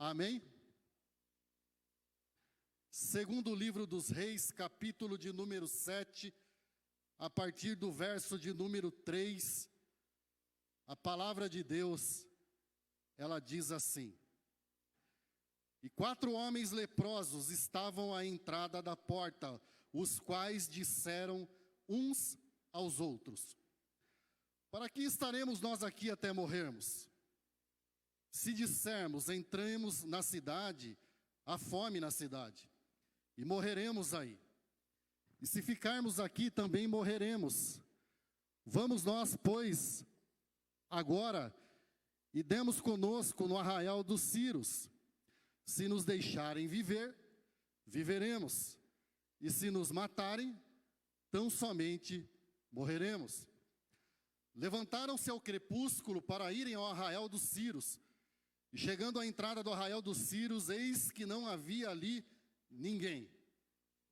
Amém? Segundo livro dos Reis, capítulo de número 7, a partir do verso de número 3, a palavra de Deus, ela diz assim: E 4 homens leprosos estavam à entrada da porta, os quais disseram uns aos outros: Para que estaremos nós aqui até morrermos? Se dissermos, entremos na cidade, há fome na cidade, e morreremos aí. E se ficarmos aqui, também morreremos. Vamos nós, pois, agora, e demos conosco no arraial dos Círios. Se nos deixarem viver, viveremos. E se nos matarem, tão somente morreremos. Levantaram-se ao crepúsculo para irem ao arraial dos Círios. E chegando à entrada do arraial dos Círios, eis que não havia ali ninguém.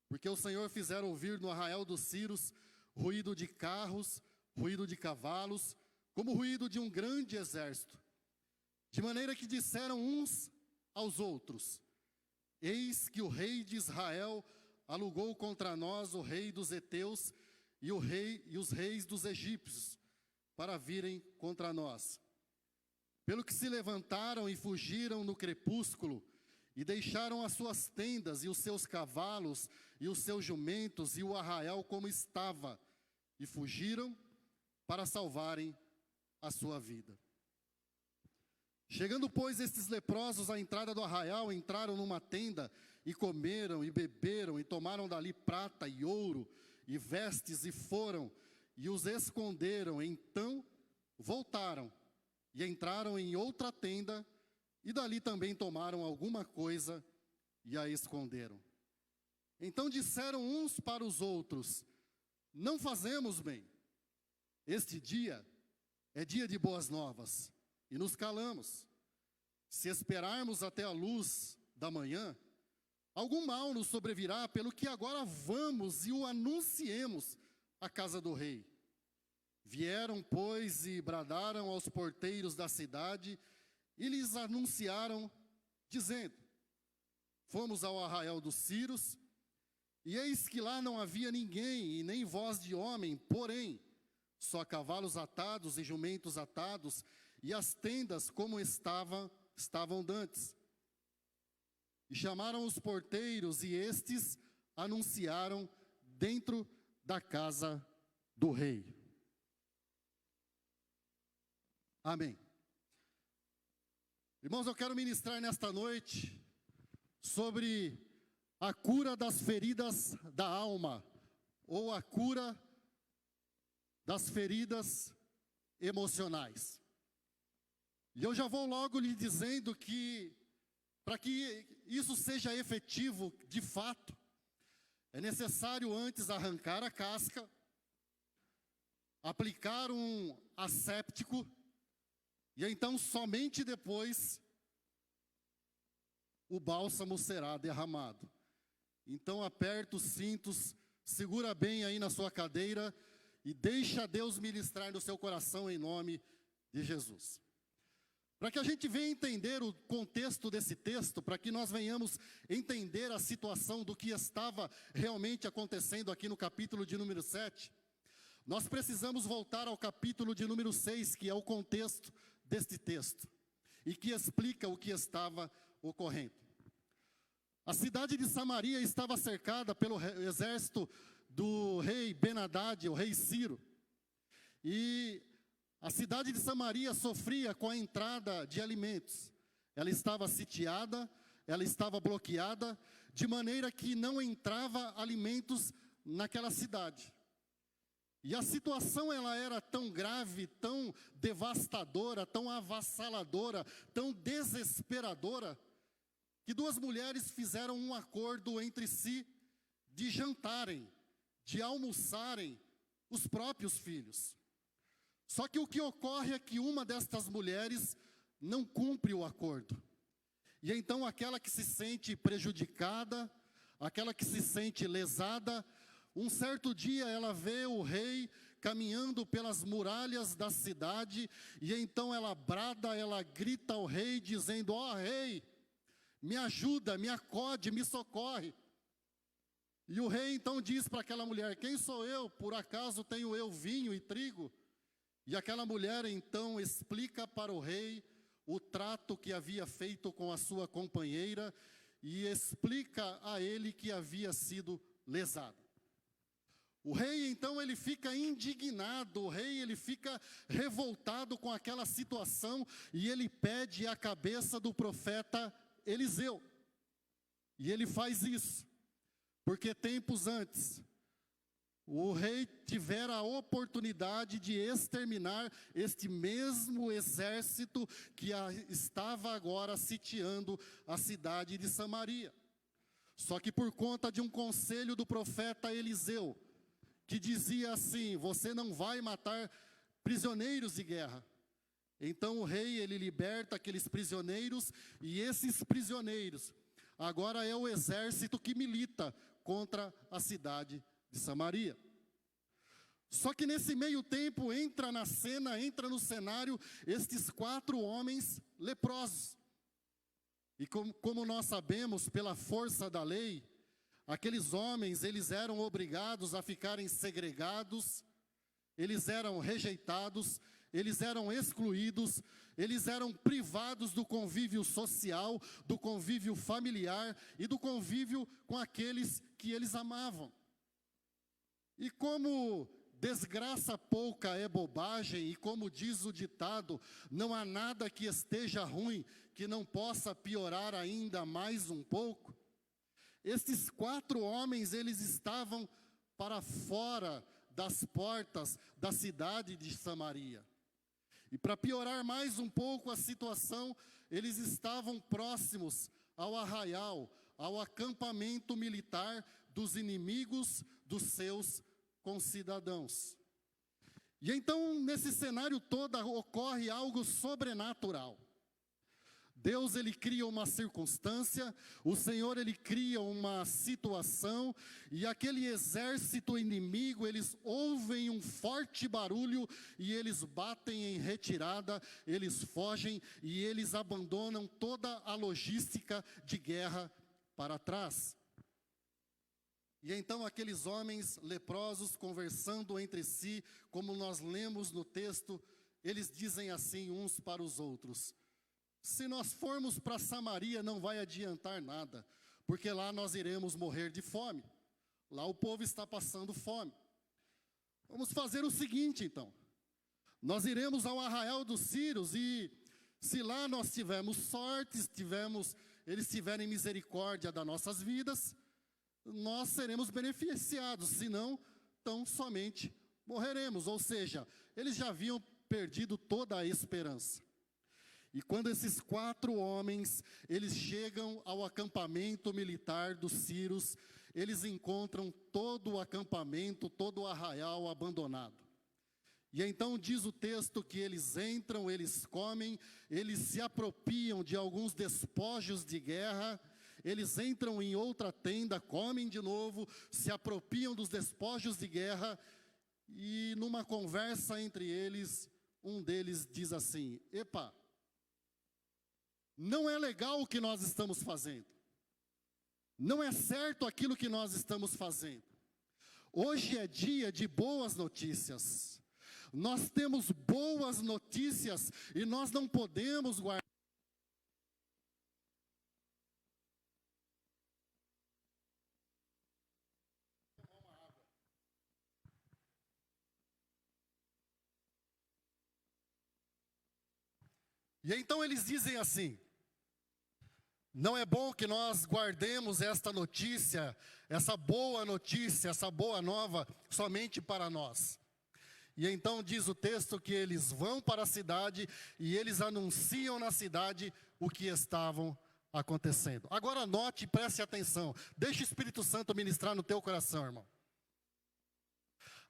Porque o Senhor fizera ouvir no arraial dos Círios ruído de carros, ruído de cavalos, como o ruído de um grande exército. De maneira que disseram uns aos outros: Eis que o rei de Israel alugou contra nós o rei dos heteus e os reis dos egípcios, para virem contra nós. Pelo que se levantaram e fugiram no crepúsculo, e deixaram as suas tendas, e os seus cavalos, e os seus jumentos, e o arraial como estava, e fugiram para salvarem a sua vida. Chegando, pois, estes leprosos à entrada do arraial, entraram numa tenda, e comeram, e beberam, e tomaram dali prata e ouro, e vestes, e foram, e os esconderam. Então voltaram, e entraram em outra tenda, e dali também tomaram alguma coisa, e a esconderam. Então disseram uns para os outros: Não fazemos bem. Este dia é dia de boas novas, e nos calamos. Se esperarmos até a luz da manhã, algum mal nos sobrevirá, pelo que agora vamos e o anunciemos à casa do rei. Vieram, pois, e bradaram aos porteiros da cidade, e lhes anunciaram, dizendo: Fomos ao arraial dos Círios, e eis que lá não havia ninguém, e nem voz de homem, porém, só cavalos atados e jumentos atados, e as tendas como estavam dantes. E chamaram os porteiros, e estes anunciaram dentro da casa do rei. Amém. Irmãos, eu quero ministrar nesta noite sobre a cura das feridas da alma, ou a cura das feridas emocionais. E eu já vou logo lhe dizendo que, para que isso seja efetivo de fato, é necessário antes arrancar a casca, aplicar um asséptico, e então somente depois o bálsamo será derramado. Então aperta os cintos, segura bem aí na sua cadeira e deixa Deus ministrar no seu coração em nome de Jesus. Para que a gente venha entender o contexto desse texto, para que nós venhamos entender a situação do que estava realmente acontecendo aqui no capítulo de número 7, nós precisamos voltar ao capítulo de número 6, que é o contexto deste texto, e que explica o que estava ocorrendo. A cidade de Samaria estava cercada pelo exército do rei Ben-Hadad, o rei Ciro, e a cidade de Samaria sofria com a entrada de alimentos. Ela estava sitiada, ela estava bloqueada, de maneira que não entrava alimentos naquela cidade. E a situação ela era tão grave, tão devastadora, tão avassaladora, tão desesperadora, que 2 mulheres fizeram um acordo entre si de jantarem, de almoçarem os próprios filhos. Só que o que ocorre é que uma destas mulheres não cumpre o acordo. E então aquela que se sente prejudicada, aquela que se sente lesada, um certo dia ela vê o rei caminhando pelas muralhas da cidade, e então ela brada, ela grita ao rei, dizendo: ó rei, me ajuda, me acode, me socorre. E o rei então diz para aquela mulher: quem sou eu? Por acaso tenho eu vinho e trigo? E aquela mulher então explica para o rei o trato que havia feito com a sua companheira e explica a ele que havia sido lesada. O rei então ele fica indignado, o rei ele fica revoltado com aquela situação e ele pede a cabeça do profeta Eliseu. E ele faz isso porque tempos antes o rei tivera a oportunidade de exterminar este mesmo exército que estava agora sitiando a cidade de Samaria. Só que por conta de um conselho do profeta Eliseu, que dizia assim: você não vai matar prisioneiros de guerra. Então o rei ele liberta aqueles prisioneiros, e esses prisioneiros agora é o exército que milita contra a cidade de Samaria. Só que nesse meio tempo entra na cena, entra no cenário estes 4 homens leprosos. E como nós sabemos, pela força da lei, aqueles homens, eles eram obrigados a ficarem segregados, eles eram rejeitados, eles eram excluídos, eles eram privados do convívio social, do convívio familiar e do convívio com aqueles que eles amavam. E como desgraça pouca é bobagem, e como diz o ditado, não há nada que esteja ruim que não possa piorar ainda mais um pouco, estes 4 homens, eles estavam para fora das portas da cidade de Samaria. E para piorar mais um pouco a situação, eles estavam próximos ao arraial, ao acampamento militar dos inimigos dos seus concidadãos. E então, nesse cenário todo, ocorre algo sobrenatural. Deus, ele cria uma circunstância, o Senhor, ele cria uma situação, e aquele exército inimigo, eles ouvem um forte barulho, e eles batem em retirada, eles fogem, e eles abandonam toda a logística de guerra para trás. E então aqueles homens leprosos conversando entre si, como nós lemos no texto, eles dizem assim uns para os outros: se nós formos para Samaria não vai adiantar nada, porque lá nós iremos morrer de fome. Lá o povo está passando fome. Vamos fazer o seguinte então, nós iremos ao arraial dos Sírios, e se lá nós tivermos sorte, eles tiverem misericórdia das nossas vidas, nós seremos beneficiados, senão, tão somente morreremos. Ou seja, eles já haviam perdido toda a esperança. E quando esses 4 homens, eles chegam ao acampamento militar dos sírios, eles encontram todo o acampamento, todo o arraial abandonado. E então diz o texto que eles entram, eles comem, eles se apropriam de alguns despojos de guerra, eles entram em outra tenda, comem de novo, se apropriam dos despojos de guerra, e numa conversa entre eles, um deles diz assim: epa, não é legal o que nós estamos fazendo, não é certo aquilo que nós estamos fazendo. Hoje é dia de boas notícias, nós temos boas notícias, e nós não podemos guardar. E então eles dizem assim: não é bom que nós guardemos esta notícia, essa boa nova, somente para nós. E então diz o texto que eles vão para a cidade e eles anunciam na cidade o que estavam acontecendo. Agora note e preste atenção, deixe o Espírito Santo ministrar no teu coração, irmão.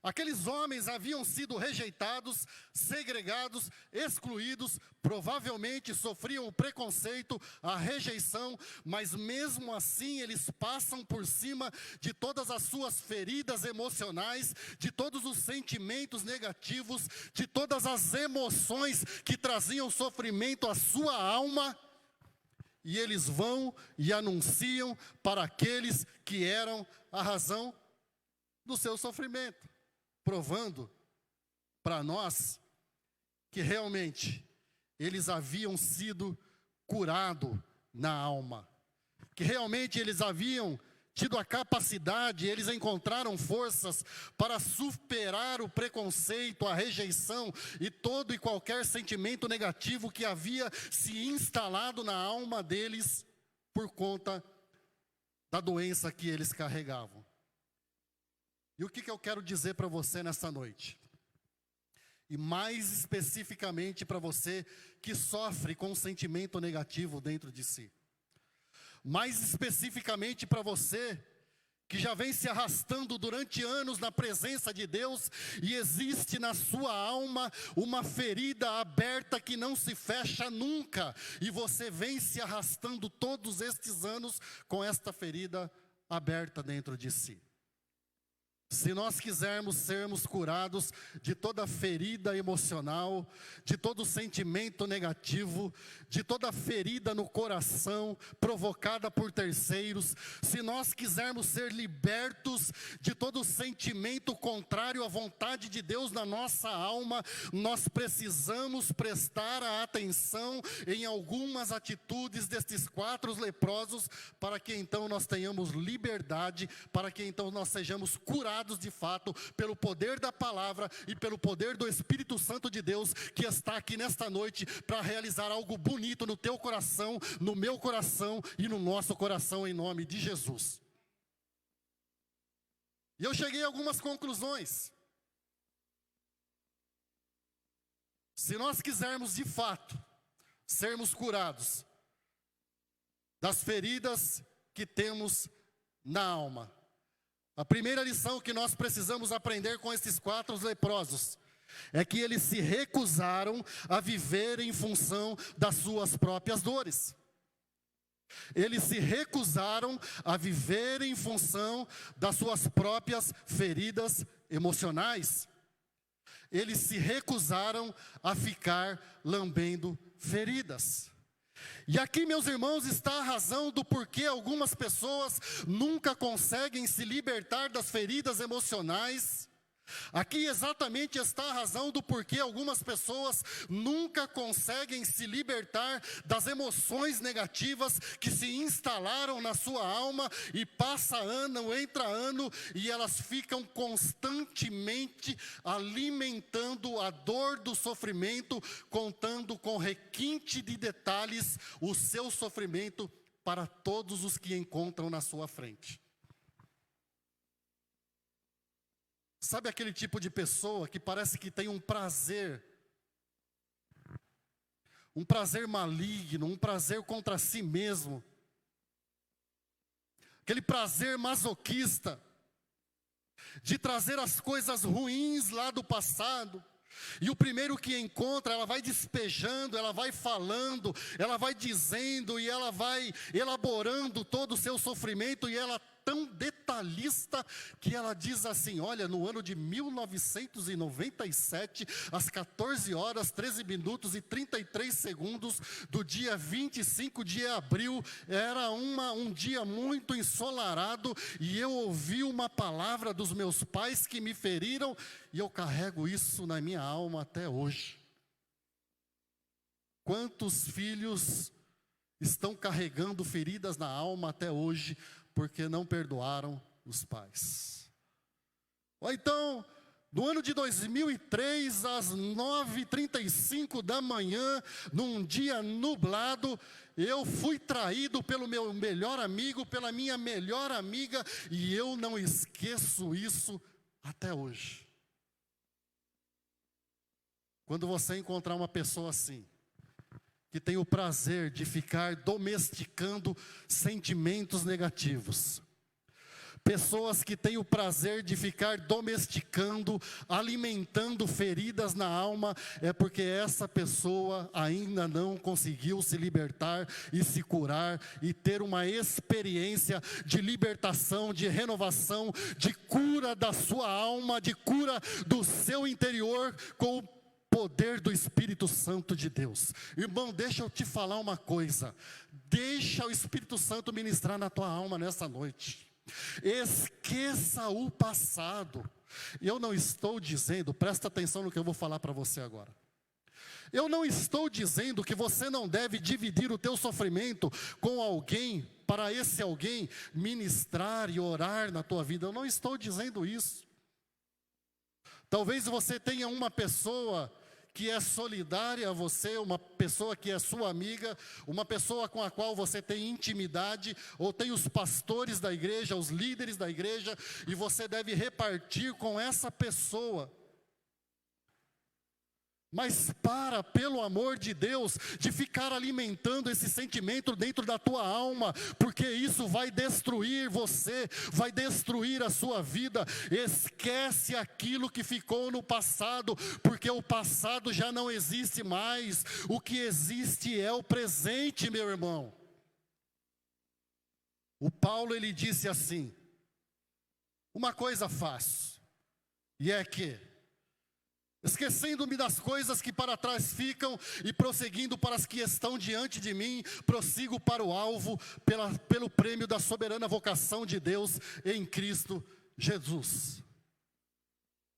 Aqueles homens haviam sido rejeitados, segregados, excluídos, provavelmente sofriam o preconceito, a rejeição, mas mesmo assim eles passam por cima de todas as suas feridas emocionais, de todos os sentimentos negativos, de todas as emoções que traziam sofrimento à sua alma. e eles vão e anunciam para aqueles que eram a razão do seu sofrimento, provando para nós que realmente eles haviam sido curados na alma, que realmente eles haviam tido a capacidade, eles encontraram forças para superar o preconceito, a rejeição e todo e qualquer sentimento negativo que havia se instalado na alma deles por conta da doença que eles carregavam. E o que eu quero dizer para você nessa noite? E mais especificamente para você que sofre com um sentimento negativo dentro de si. Mais especificamente para você que já vem se arrastando durante anos na presença de Deus e existe na sua alma uma ferida aberta que não se fecha nunca. E você vem se arrastando todos estes anos com esta ferida aberta dentro de si. Se nós quisermos sermos curados de toda ferida emocional, de todo sentimento negativo, de toda ferida no coração provocada por terceiros, se nós quisermos ser libertos de todo sentimento contrário à vontade de Deus na nossa alma, nós precisamos prestar a atenção em algumas atitudes destes 4 leprosos, para que então nós tenhamos liberdade, para que então nós sejamos curados de fato, pelo poder da palavra e pelo poder do Espírito Santo de Deus, que está aqui nesta noite para realizar algo bonito no teu coração, no meu coração e no nosso coração, em nome de Jesus. E eu cheguei a algumas conclusões. Se nós quisermos de fato sermos curados das feridas que temos na alma, a primeira lição que nós precisamos aprender com esses 4 leprosos é que eles se recusaram a viver em função das suas próprias dores. Eles se recusaram a viver em função das suas próprias feridas emocionais. Eles se recusaram a ficar lambendo feridas. E aqui, meus irmãos, está a razão do porquê algumas pessoas nunca conseguem se libertar das feridas emocionais. Aqui exatamente está a razão do porquê algumas pessoas nunca conseguem se libertar das emoções negativas que se instalaram na sua alma, e passa ano, entra ano, e elas ficam constantemente alimentando a dor do sofrimento, contando com requinte de detalhes o seu sofrimento para todos os que encontram na sua frente. Sabe aquele tipo de pessoa que parece que tem um prazer maligno, um prazer contra si mesmo, aquele prazer masoquista, de trazer as coisas ruins lá do passado, e o primeiro que encontra, ela vai despejando, ela vai falando, ela vai dizendo, e ela vai elaborando todo o seu sofrimento, e ela tão detalhista que ela diz assim: olha, no ano de 1997, às 14 horas, 13 minutos e 33 segundos do dia 25 de abril, era um dia muito ensolarado, e eu ouvi uma palavra dos meus pais que me feriram, e eu carrego isso na minha alma até hoje. Quantos filhos estão carregando feridas na alma até hoje, porque não perdoaram os pais? Ou então, no ano de 2003, às 9h35 da manhã, num dia nublado, eu fui traído pelo meu melhor amigo, pela minha melhor amiga, e eu não esqueço isso até hoje. Quando você encontrar uma pessoa assim, que tem o prazer de ficar domesticando sentimentos negativos, pessoas que têm o prazer de ficar domesticando, alimentando feridas na alma, é porque essa pessoa ainda não conseguiu se libertar e se curar e ter uma experiência de libertação, de renovação, de cura da sua alma, de cura do seu interior com o poder do Espírito Santo de Deus. Irmão, deixa eu te falar uma coisa. Deixa o Espírito Santo ministrar na tua alma nessa noite. Esqueça o passado. E eu não estou dizendo, presta atenção no que eu vou falar para você agora. Eu não estou dizendo que você não deve dividir o teu sofrimento com alguém, para esse alguém ministrar e orar na tua vida. Eu não estou dizendo isso. Talvez você tenha uma pessoa que é solidária a você, uma pessoa que é sua amiga, uma pessoa com a qual você tem intimidade, ou tem os pastores da igreja, os líderes da igreja, e você deve repartir com essa pessoa. Mas para, pelo amor de Deus, de ficar alimentando esse sentimento dentro da tua alma, porque isso vai destruir você, vai destruir a sua vida. Esquece aquilo que ficou no passado, porque o passado já não existe mais. O que existe é o presente, meu irmão. O Paulo, ele disse assim: uma coisa faço, e é que, esquecendo-me das coisas que para trás ficam e prosseguindo para as que estão diante de mim, prossigo para o alvo, pelo prêmio da soberana vocação de Deus em Cristo Jesus.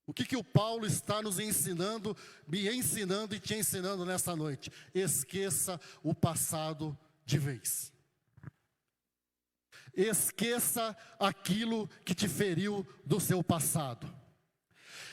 O que o Paulo está nos ensinando, me ensinando e te ensinando nessa noite? Esqueça o passado de vez. Esqueça aquilo que te feriu do seu passado.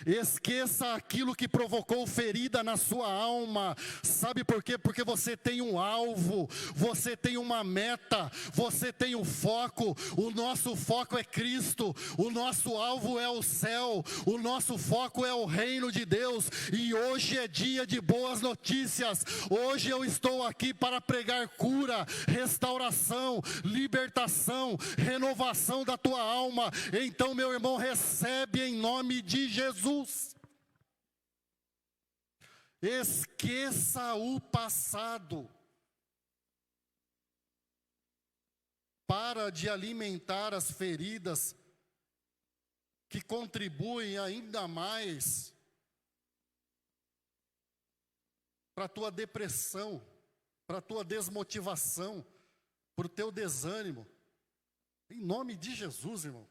Esqueça aquilo que provocou ferida na sua alma. Sabe por quê? Porque você tem um alvo, você tem uma meta, você tem um foco. O nosso foco é Cristo, o nosso alvo é o céu, o nosso foco é o reino de Deus. E hoje é dia de boas notícias. Hoje eu estou aqui para pregar cura, restauração, libertação, renovação da tua alma. Então, meu irmão, recebe em nome de Jesus. Esqueça o passado. Para de alimentar as feridas que contribuem ainda mais para a tua depressão, para a tua desmotivação, para o teu desânimo. Em nome de Jesus, irmão.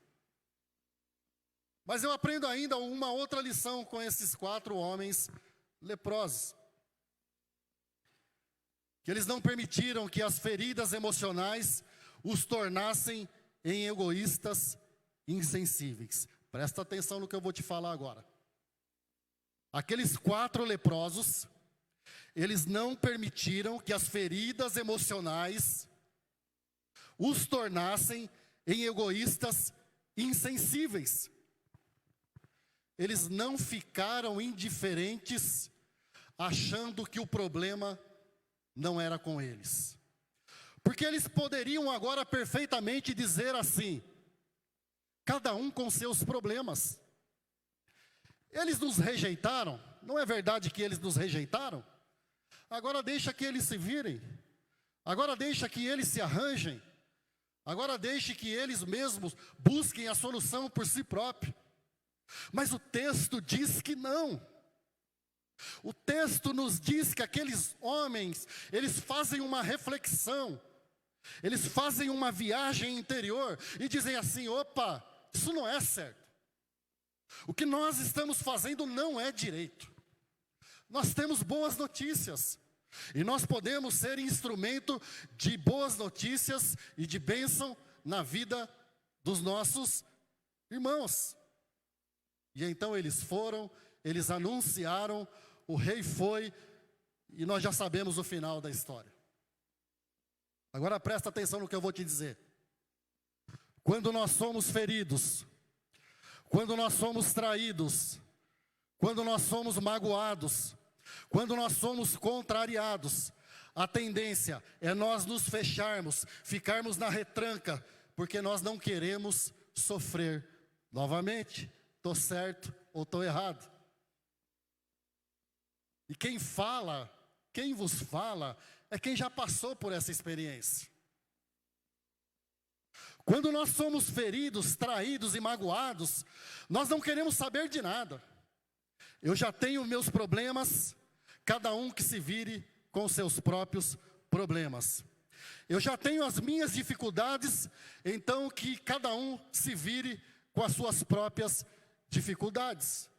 Mas eu aprendo ainda uma outra lição com esses 4 homens leprosos. Que eles não permitiram que as feridas emocionais os tornassem em egoístas insensíveis. Presta atenção no que eu vou te falar agora. Aqueles 4 leprosos, eles não permitiram que as feridas emocionais os tornassem em egoístas insensíveis. Eles não ficaram indiferentes, achando que o problema não era com eles. Porque eles poderiam agora perfeitamente dizer assim: cada um com seus problemas. Eles nos rejeitaram, não é verdade que eles nos rejeitaram? Agora deixa que eles se virem, agora deixa que eles se arranjem, agora deixe que eles mesmos busquem a solução por si próprios. Mas o texto diz que não. O texto nos diz que aqueles homens, eles fazem uma reflexão, eles fazem uma viagem interior e dizem assim: opa, isso não é certo. O que nós estamos fazendo não é direito. Nós temos boas notícias e nós podemos ser instrumento de boas notícias e de bênção na vida dos nossos irmãos. E então eles foram, eles anunciaram, o rei foi, e nós já sabemos o final da história. Agora presta atenção no que eu vou te dizer. Quando nós somos feridos, quando nós somos traídos, quando nós somos magoados, quando nós somos contrariados, a tendência é nós nos fecharmos, ficarmos na retranca, porque nós não queremos sofrer novamente. Estou certo ou estou errado? E quem fala, quem vos fala, é quem já passou por essa experiência. Quando nós somos feridos, traídos e magoados, nós não queremos saber de nada. Eu já tenho meus problemas, cada um que se vire com seus próprios problemas. Eu já tenho as minhas dificuldades, então que cada um se vire com as suas próprias dificuldades.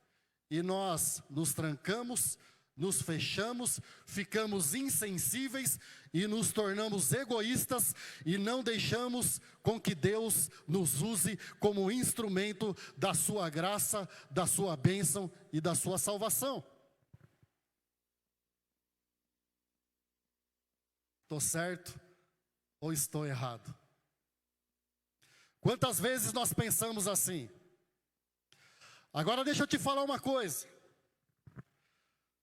E nós nos trancamos, nos fechamos, ficamos insensíveis e nos tornamos egoístas e não deixamos com que Deus nos use como instrumento da sua graça, da sua bênção e da sua salvação. Estou certo ou estou errado? Quantas vezes nós pensamos assim? Agora deixa eu te falar uma coisa.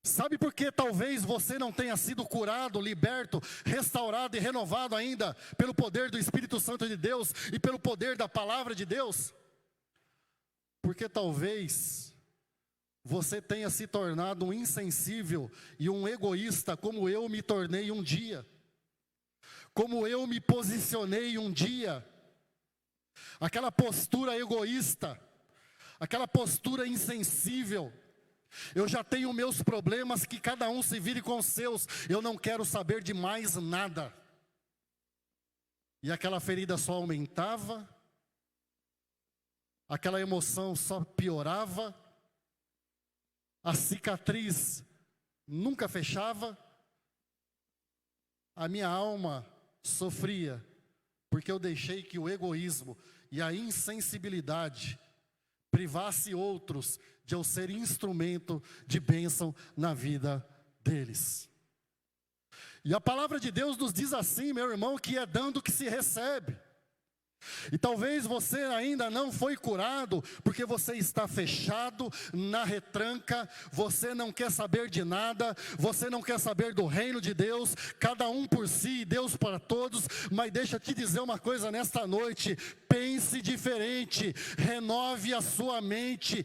Sabe por que talvez você não tenha sido curado, liberto, restaurado e renovado ainda pelo poder do Espírito Santo de Deus e pelo poder da palavra de Deus? Porque talvez você tenha se tornado um insensível e um egoísta, como eu me tornei um dia. Como eu me posicionei um dia. Aquela postura egoísta, aquela postura insensível. Eu já tenho meus problemas, que cada um se vire com os seus. Eu não quero saber de mais nada. E aquela ferida só aumentava, aquela emoção só piorava, a cicatriz nunca fechava, a minha alma sofria, porque eu deixei que o egoísmo e a insensibilidade privasse outros de eu ser instrumento de bênção na vida deles. E a palavra de Deus nos diz assim, meu irmão, que é dando que se recebe. E talvez você ainda não foi curado, porque você está fechado na retranca, você não quer saber de nada, você não quer saber do reino de Deus, cada um por si e Deus para todos. Mas deixa eu te dizer uma coisa nesta noite: pense diferente, renove a sua mente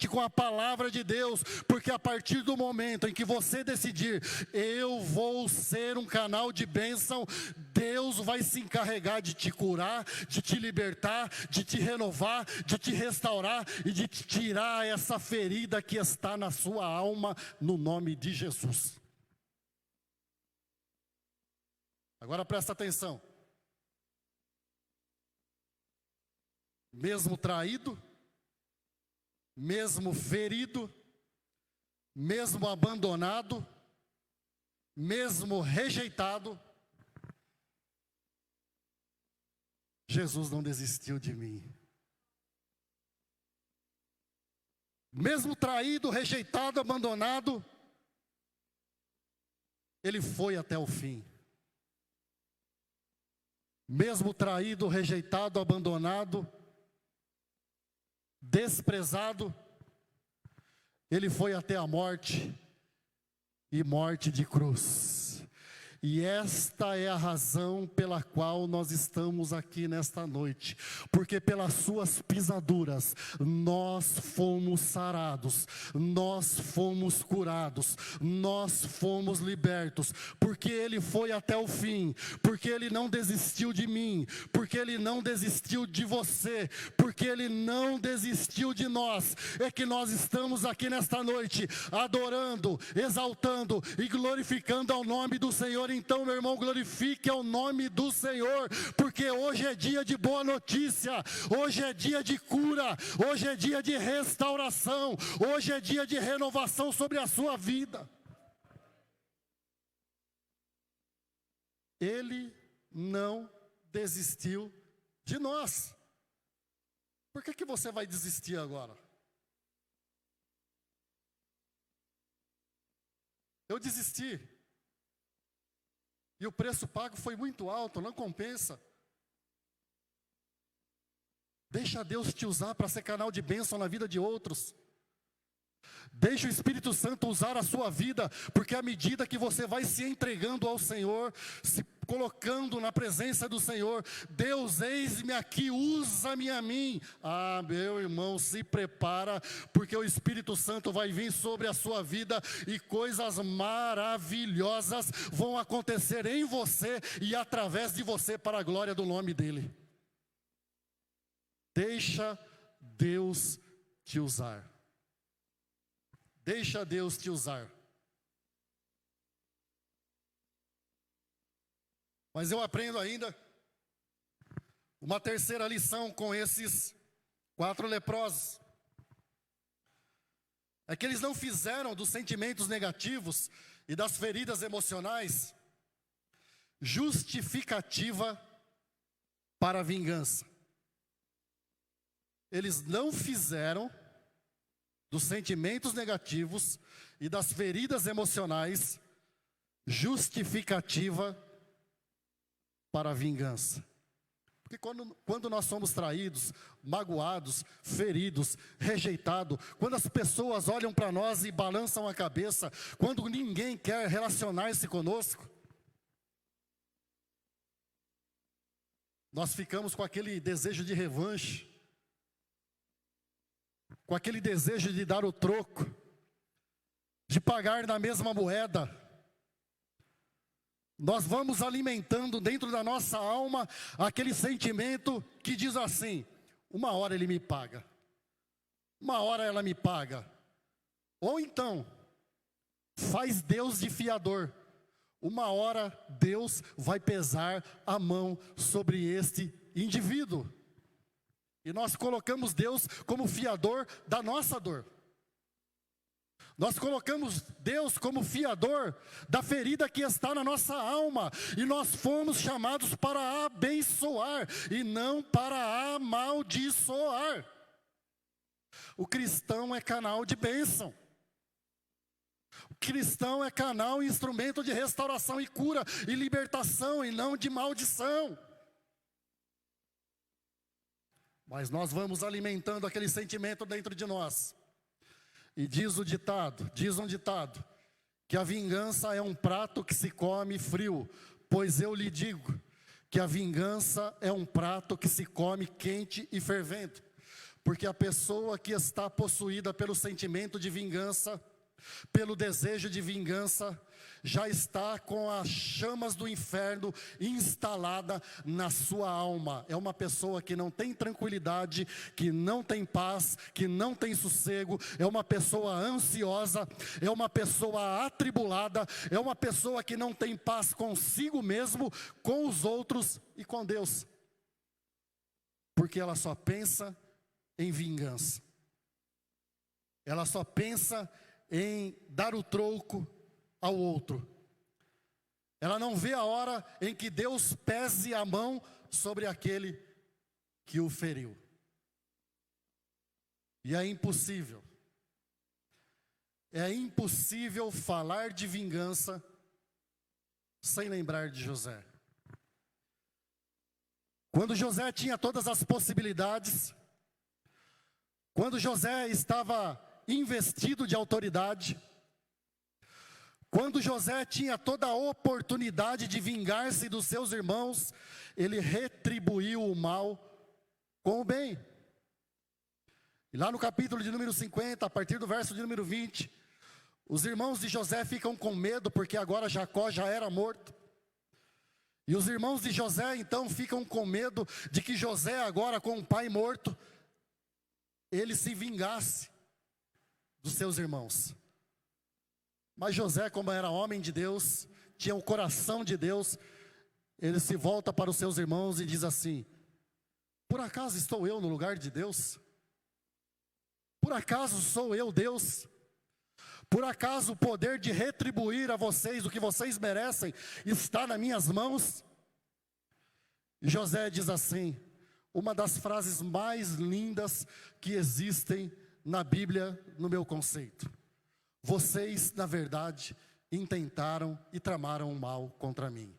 com a palavra de Deus, porque a partir do momento em que você decidir, eu vou ser um canal de bênção, Deus vai se encarregar de te curar, de te libertar, de te renovar, de te restaurar e de te tirar essa ferida que está na sua alma, no nome de Jesus. Agora presta atenção. Mesmo traído, mesmo ferido, mesmo abandonado, mesmo rejeitado, Jesus não desistiu de mim. Mesmo traído, rejeitado, abandonado, Ele foi até o fim. Mesmo traído, rejeitado, abandonado, desprezado, Ele foi até a morte, e morte de cruz. E esta é a razão pela qual nós estamos aqui nesta noite, porque pelas suas pisaduras nós fomos sarados, nós fomos curados, nós fomos libertos, porque Ele foi até o fim, porque Ele não desistiu de mim, porque Ele não desistiu de você, porque Ele não desistiu de nós. É que nós estamos aqui nesta noite adorando, exaltando e glorificando ao nome do Senhor. Então, meu irmão, glorifique ao nome do Senhor, porque hoje é dia de boa notícia, hoje é dia de cura, hoje é dia de restauração, hoje é dia de renovação sobre a sua vida. Ele não desistiu de nós. Por que você vai desistir agora? Eu desisti. E o preço pago foi muito alto, não compensa. Deixa Deus te usar para ser canal de bênção na vida de outros. Deixa o Espírito Santo usar a sua vida, porque à medida que você vai se entregando ao Senhor, se colocando na presença do Senhor, Deus, eis-me aqui, usa-me a mim. Ah, meu irmão, se prepara, porque o Espírito Santo vai vir sobre a sua vida e coisas maravilhosas vão acontecer em você e através de você para a glória do nome dEle. Deixa Deus te usar. Deixa Deus te usar. Mas eu aprendo ainda uma terceira lição com esses 4 leprosos. É que eles não fizeram dos sentimentos negativos e das feridas emocionais justificativa para a vingança. Eles não fizeram dos sentimentos negativos e das feridas emocionais justificativa para a vingança. Porque quando nós somos traídos, magoados, feridos, rejeitados, quando as pessoas olham para nós e balançam a cabeça, quando ninguém quer relacionar-se conosco, nós ficamos com aquele desejo de revanche, com aquele desejo de dar o troco, de pagar na mesma moeda. Nós vamos alimentando dentro da nossa alma aquele sentimento que diz assim: uma hora ele me paga, uma hora ela me paga. Ou então, faz Deus de fiador. Uma hora Deus vai pesar a mão sobre este indivíduo. E nós colocamos Deus como fiador da nossa dor. Nós colocamos Deus como fiador da ferida que está na nossa alma. E nós fomos chamados para abençoar e não para amaldiçoar. O cristão é canal de bênção. O cristão é canal e instrumento de restauração e cura e libertação e não de maldição. Mas nós vamos alimentando aquele sentimento dentro de nós. E diz um ditado, que a vingança é um prato que se come frio, pois eu lhe digo que a vingança é um prato que se come quente e fervente. Porque a pessoa que está possuída pelo sentimento de vingança, pelo desejo de vingança, já está com as chamas do inferno instalada na sua alma. É uma pessoa que não tem tranquilidade, que não tem paz, que não tem sossego. É uma pessoa ansiosa, é uma pessoa atribulada, é uma pessoa que não tem paz consigo mesmo, com os outros e com Deus. Porque ela só pensa em vingança. Ela só pensa em dar o troco ao outro. Ela não vê a hora em que Deus pese a mão sobre aquele que o feriu. E é impossível falar de vingança sem lembrar de José. Quando José tinha todas as possibilidades, quando José estava investido de autoridade, quando José tinha toda a oportunidade de vingar-se dos seus irmãos, ele retribuiu o mal com o bem. E lá no capítulo de número 50, a partir do verso de número 20, os irmãos de José ficam com medo, porque agora Jacó já era morto. E os irmãos de José então ficam com medo de que José, agora com o pai morto, ele se vingasse dos seus irmãos. Mas José, como era homem de Deus, tinha o coração de Deus, ele se volta para os seus irmãos e diz assim: por acaso estou eu no lugar de Deus? Por acaso sou eu Deus? Por acaso o poder de retribuir a vocês o que vocês merecem está nas minhas mãos? E José diz assim, uma das frases mais lindas que existem na Bíblia, no meu conceito: vocês, na verdade, intentaram e tramaram o mal contra mim,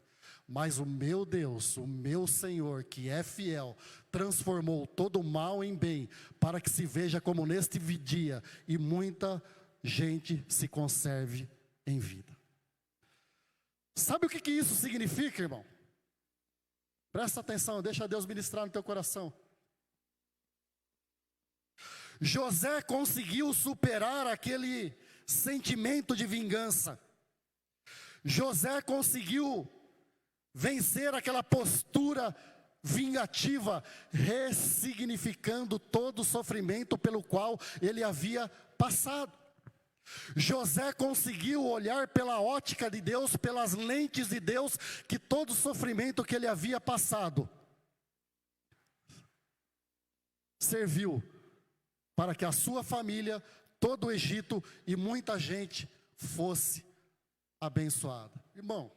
mas o meu Deus, o meu Senhor, que é fiel, transformou todo o mal em bem, para que se veja como neste dia, e muita gente se conserve em vida. Sabe o que isso significa, irmão? Presta atenção, deixa Deus ministrar no teu coração. José conseguiu superar aquele sentimento de vingança. José conseguiu vencer aquela postura vingativa, ressignificando todo o sofrimento pelo qual ele havia passado. José conseguiu olhar pela ótica de Deus, pelas lentes de Deus, que todo o sofrimento que ele havia passado serviu para que a sua família, todo o Egito e muita gente fosse abençoada. Irmão,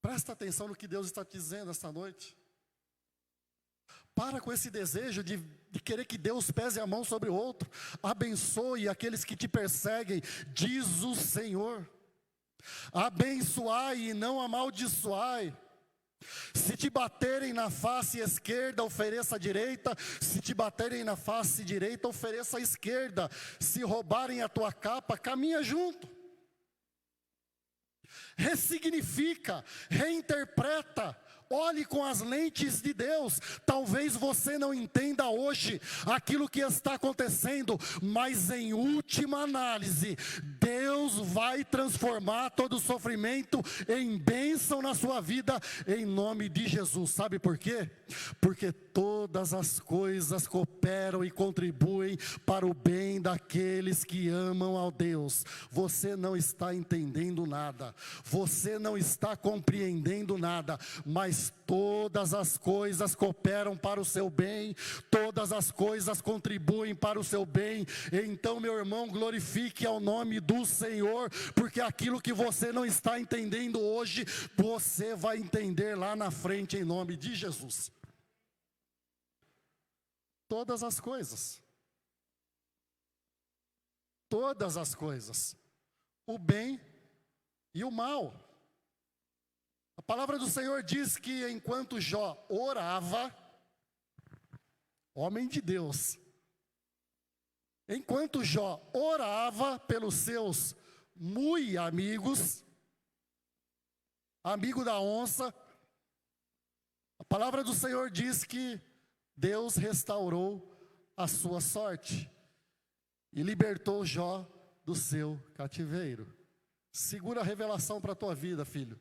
presta atenção no que Deus está te dizendo esta noite. Para com esse desejo de querer que Deus pese a mão sobre o outro. Abençoe aqueles que te perseguem, diz o Senhor. Abençoai e não amaldiçoai. Se te baterem na face esquerda, ofereça a direita. Se te baterem na face direita, ofereça a esquerda. Se roubarem a tua capa, caminha junto. Ressignifica, reinterpreta. Olhe com as lentes de Deus. Talvez você não entenda hoje aquilo que está acontecendo, mas em última análise, Deus vai transformar todo o sofrimento em bênção na sua vida, em nome de Jesus. Sabe por quê? Porque todas as coisas cooperam e contribuem para o bem daqueles que amam ao Deus. Você não está entendendo nada, você não está compreendendo nada, mas todas as coisas cooperam para o seu bem, todas as coisas contribuem para o seu bem. Então, meu irmão, glorifique ao nome do Senhor, porque aquilo que você não está entendendo hoje, você vai entender lá na frente, em nome de Jesus. Todas as coisas, o bem e o mal. A palavra do Senhor diz que enquanto Jó orava, homem de Deus, enquanto Jó orava pelos seus muito amigos, amigo da onça, a palavra do Senhor diz que Deus restaurou a sua sorte e libertou Jó do seu cativeiro. Segura a revelação para a tua vida, filho.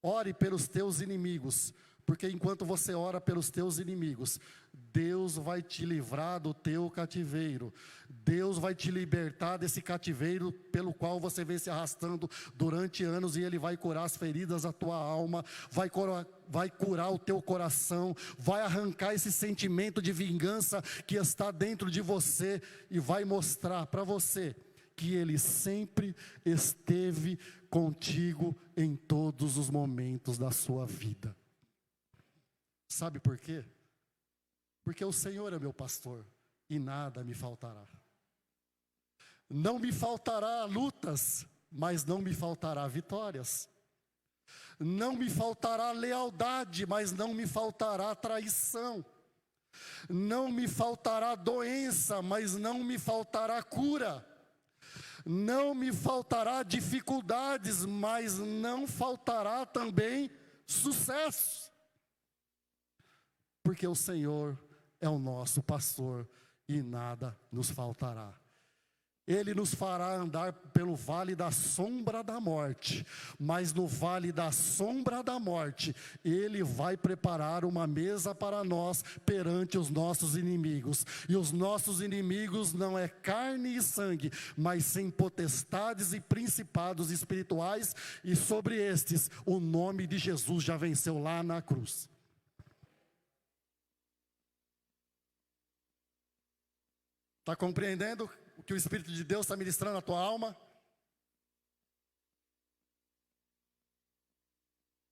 Ore pelos teus inimigos, porque enquanto você ora pelos teus inimigos, Deus vai te livrar do teu cativeiro. Deus vai te libertar desse cativeiro pelo qual você vem se arrastando durante anos, e Ele vai curar as feridas da tua alma, vai curar o teu coração, vai arrancar esse sentimento de vingança que está dentro de você e vai mostrar para você que Ele sempre esteve contigo em todos os momentos da sua vida. Sabe por quê? Porque o Senhor é meu pastor e nada me faltará. Não me faltará lutas, mas não me faltará vitórias. Não me faltará lealdade, mas não me faltará traição. Não me faltará doença, mas não me faltará cura. Não me faltará dificuldades, mas não faltará também sucesso. Porque o Senhor é o nosso pastor e nada nos faltará. Ele nos fará andar pelo vale da sombra da morte, mas no vale da sombra da morte, Ele vai preparar uma mesa para nós perante os nossos inimigos. E os nossos inimigos não é carne e sangue, mas sim potestades e principados espirituais, e sobre estes o nome de Jesus já venceu lá na cruz. Está compreendendo o que o Espírito de Deus está ministrando na tua alma?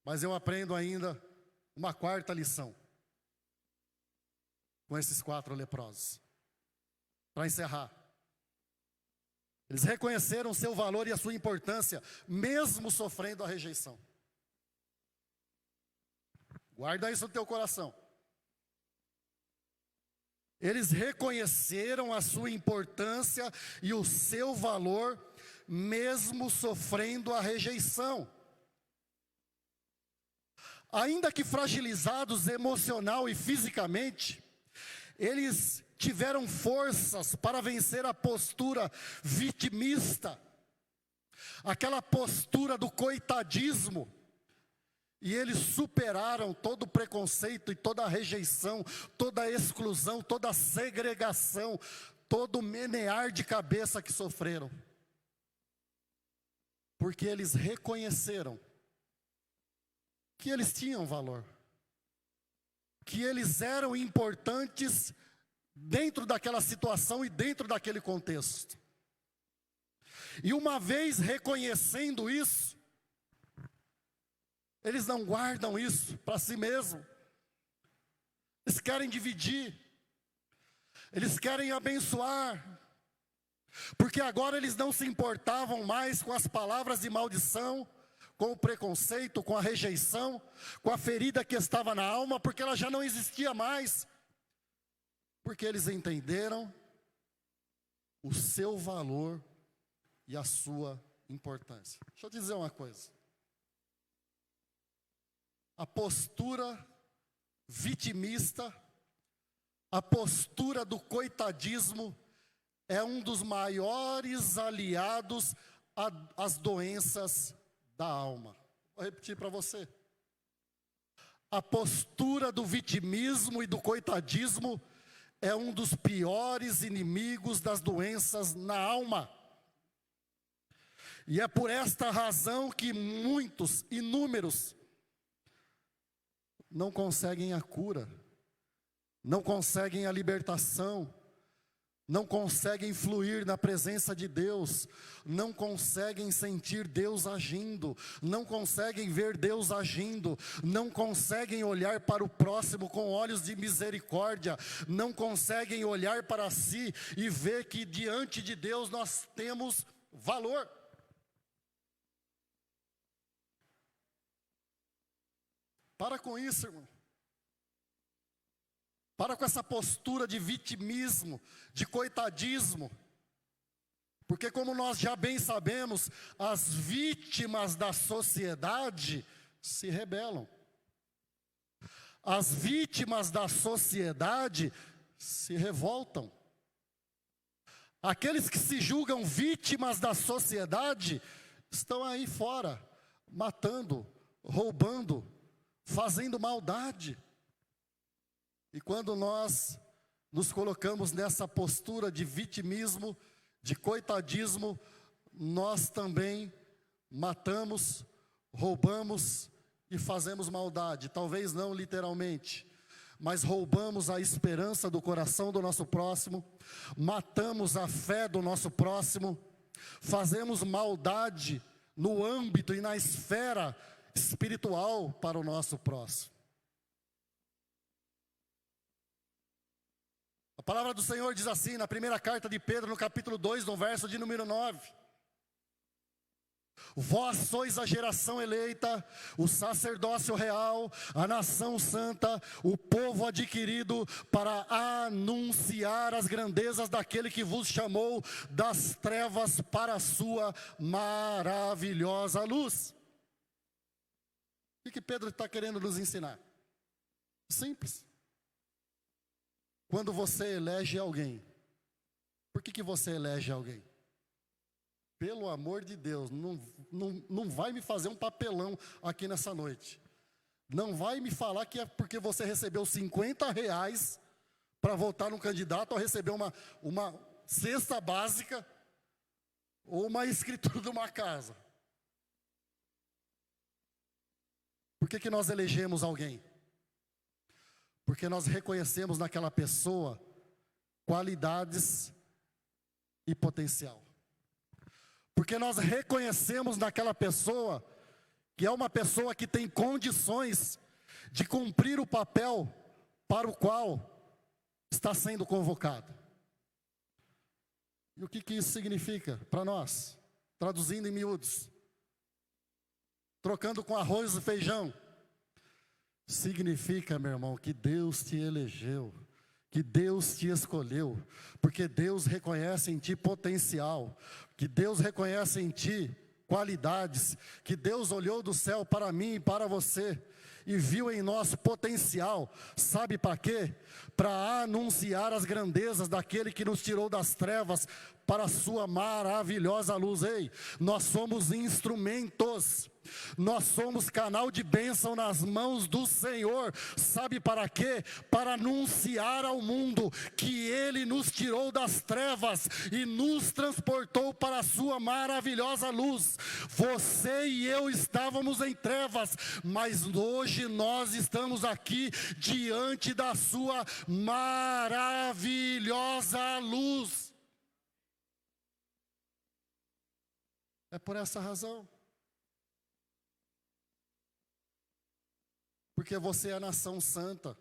Mas eu aprendo ainda uma quarta lição com esses 4 leprosos. Para encerrar, eles reconheceram o seu valor e a sua importância, mesmo sofrendo a rejeição. Guarda isso no teu coração. Eles reconheceram a sua importância e o seu valor, mesmo sofrendo a rejeição. Ainda que fragilizados emocional e fisicamente, eles tiveram forças para vencer a postura vitimista, aquela postura do coitadismo. E eles superaram todo o preconceito e toda a rejeição, toda a exclusão, toda a segregação, todo menear de cabeça que sofreram, porque eles reconheceram que eles tinham valor, que eles eram importantes dentro daquela situação e dentro daquele contexto. E uma vez reconhecendo isso, eles não guardam isso para si mesmo. Eles querem dividir. Eles querem abençoar. Porque agora eles não se importavam mais com as palavras de maldição, com o preconceito, com a rejeição, com a ferida que estava na alma, porque ela já não existia mais. Porque eles entenderam o seu valor e a sua importância. Deixa eu dizer uma coisa. A postura vitimista, a postura do coitadismo é um dos maiores aliados às doenças da alma. Vou repetir para você. A postura do vitimismo e do coitadismo é um dos piores inimigos das doenças na alma. E é por esta razão que muitos, inúmeros, não conseguem a cura, não conseguem a libertação, não conseguem fluir na presença de Deus, não conseguem sentir Deus agindo, não conseguem ver Deus agindo, não conseguem olhar para o próximo com olhos de misericórdia, não conseguem olhar para si e ver que diante de Deus nós temos valor. Para com isso, irmão. Para com essa postura de vitimismo, de coitadismo. Porque como nós já bem sabemos, as vítimas da sociedade se rebelam. As vítimas da sociedade se revoltam. Aqueles que se julgam vítimas da sociedade estão aí fora, matando, roubando, fazendo maldade. E quando nós nos colocamos nessa postura de vitimismo, de coitadismo, nós também matamos, roubamos e fazemos maldade. Talvez não literalmente, mas roubamos a esperança do coração do nosso próximo, matamos a fé do nosso próximo, fazemos maldade no âmbito e na esfera espiritual para o nosso próximo. A palavra do Senhor diz assim, na primeira carta de Pedro, no capítulo 2, no verso de número 9. Vós sois a geração eleita, o sacerdócio real, a nação santa, o povo adquirido, para anunciar as grandezas daquele que vos chamou das trevas para a sua maravilhosa luz. O que Pedro está querendo nos ensinar? Simples. Quando você elege alguém, por que você elege alguém? Pelo amor de Deus, não vai me fazer um papelão aqui nessa noite. Não vai me falar que é porque você recebeu R$50 para votar num candidato ou receber uma cesta básica ou uma escritura de uma casa. Por que nós elegemos alguém? Porque nós reconhecemos naquela pessoa qualidades e potencial. Porque nós reconhecemos naquela pessoa que é uma pessoa que tem condições de cumprir o papel para o qual está sendo convocado. E o que isso significa para nós? Traduzindo em miúdos, trocando com arroz e feijão. Significa, meu irmão, que Deus te elegeu, que Deus te escolheu, porque Deus reconhece em ti potencial, que Deus reconhece em ti qualidades, que Deus olhou do céu para mim e para você, e viu em nós potencial, sabe para quê? Para anunciar as grandezas daquele que nos tirou das trevas para a sua maravilhosa luz. Ei, nós somos instrumentos Nós somos canal de bênção nas mãos do Senhor. Sabe para quê? Para anunciar ao mundo que Ele nos tirou das trevas e nos transportou para a sua maravilhosa luz. Você e eu estávamos em trevas, mas hoje nós estamos aqui diante da sua maravilhosa luz. É por essa razão. Porque você é a nação santa,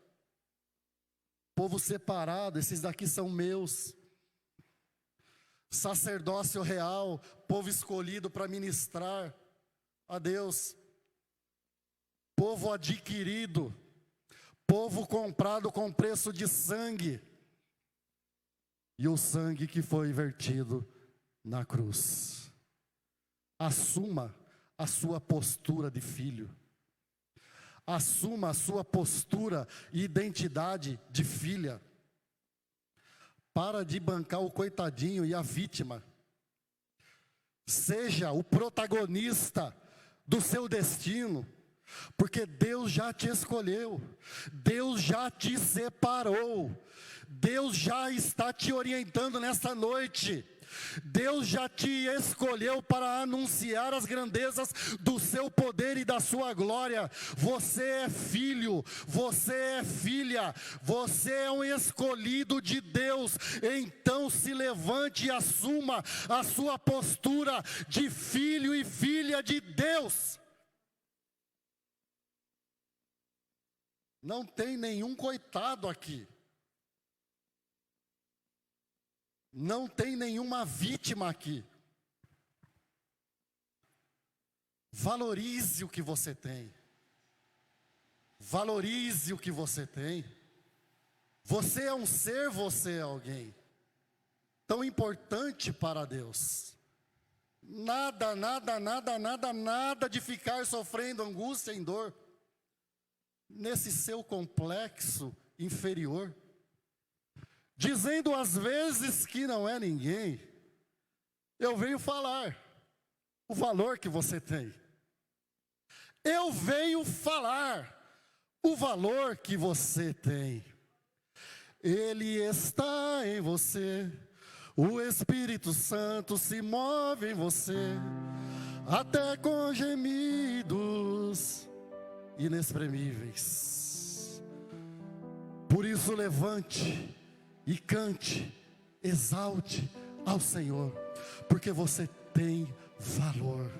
povo separado, esses daqui são meus, sacerdócio real, povo escolhido para ministrar a Deus, povo adquirido, povo comprado com preço de sangue, e o sangue que foi vertido na cruz. Assuma a sua postura de filho. Assuma a sua postura e identidade de filha. Para de bancar o coitadinho e a vítima. Seja o protagonista do seu destino, porque Deus já te escolheu, Deus já te separou, Deus já está te orientando nesta noite. Deus já te escolheu para anunciar as grandezas do seu poder e da sua glória. Você é filho, você é filha, você é um escolhido de Deus. Então se levante e assuma a sua postura de filho e filha de Deus. Não tem nenhum coitado aqui. Não tem nenhuma vítima aqui. Valorize o que você tem. Valorize o que você tem. Você é um ser, você é alguém tão importante para Deus. Nada de ficar sofrendo angústia e dor nesse seu complexo inferior, dizendo às vezes que não é ninguém. Eu venho falar o valor que você tem. Eu venho falar o valor que você tem. Ele está em você. O Espírito Santo se move em você, até com gemidos inexprimíveis. Por isso levante e cante, exalte ao Senhor, porque você tem valor,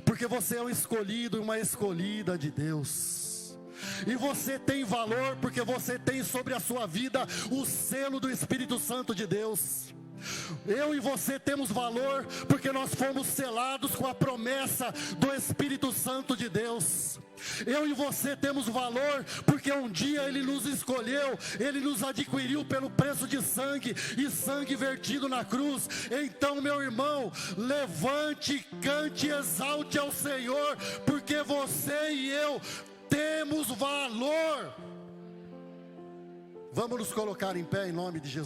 porque você é um escolhido e uma escolhida de Deus, e você tem valor porque você tem sobre a sua vida o selo do Espírito Santo de Deus. Eu e você temos valor porque nós fomos selados com a promessa do Espírito Santo de Deus. Eu e você temos valor porque um dia Ele nos escolheu, Ele nos adquiriu pelo preço de sangue, e sangue vertido na cruz. Então, meu irmão, levante, cante e exalte ao Senhor, porque você e eu temos valor. Vamos nos colocar em pé em nome de Jesus.